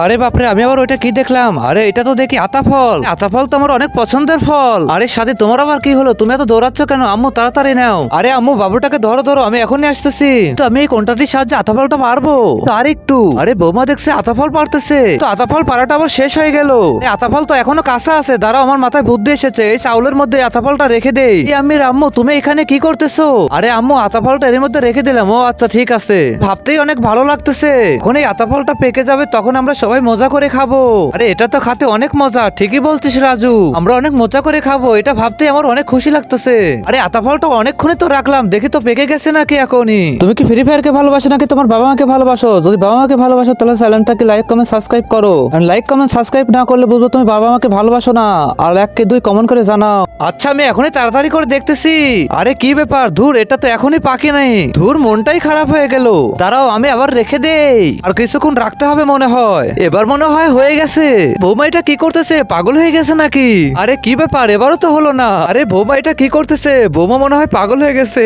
আরে বাপরে, আমি আবার ওইটা কি দেখলাম? আরে এটা তো দেখি আতা ফল। আতা ফল তো আমার অনেক পছন্দের ফল। আরে সাথে তোমার আবার কি হলো? তুমি এত দৌড়াচ্ছ কেন? আম্মু তাড়াতাড়ি নাও। আরে আম্মু, বাবুটাকে ধরো ধরো, আমি এখনই আসতেছি। তো আমি এই কোনটাটির সাহায্যে আতা ফলটা পারবো। তো আর একটু। আরে বৌমা দেখছে আতা ফল পারতেছে। তো আতা ফল পারাটা আবার শেষ হয়ে গেল। আতা ফল তো এখনো কাঁচা আছে। দাঁড়াও, আমার মাথায় বুদ্ধি এসেছে। এই চাউলের মধ্যে আতা ফলটা রেখে দেই। আমি আম্মু, তুমি এখানে কি করতেছো? আরে আম্মু, আতা ফলটা এর মধ্যে রেখে দিলাম। ও আচ্ছা, ঠিক আছে। ভাবতেই অনেক ভালো লাগতেছে। যখন এই আতা ফলটা পেকে যাবে তখন আমরা সবাই মজা করে খাবো। আরে এটা তো খাতে অনেক মজা। ঠিকই বলছিস রাজু, আমরা অনেক মজা করে খাবো। এটা ভাবতে আমার অনেক খুশি লাগতেছে। আরে আতা ফলটা অনেকক্ষণে তো রাখলাম, দেখি তো পেকে গেছে নাকি এখনই। তুমি কি ফ্রি ফায়ারকে ভালোবাসো নাকি তোমার বাবা মাকে ভালোবাসো? যদি বাবা মাকে ভালোবাসো তাহলে চ্যানেলটাকে লাইক কমেন্ট সাবস্ক্রাইব করো। আর লাইক কমেন্ট সাবস্ক্রাইব না করলে বুঝবো তুমি বাবা মাকে ভালোবাসো না। আর 1 কে 2 কমেন্ট করে জানাও। আচ্ছা, আমি এখনই তাড়াতাড়ি করে দেখতেছি। আরে কি ব্যাপার? ধুর, এটা তো এখনই পাকে নাই। ধুর, মনটাই খারাপ হয়ে গেল। দাঁড়াও, আমি আবার রেখে দেই। আর কিছুক্ষণ রাখতে হবে মনে হয়। এবার মনে হয় হয়ে গেছে। বৌমা এটা কি করতেছে? পাগল হয়ে গেছে নাকি? আরে কি ব্যাপার? এবারও তো হলো না। আরে বৌমা এটা কি করতেছে? বৌমা মনে হয় পাগল হয়ে গেছে।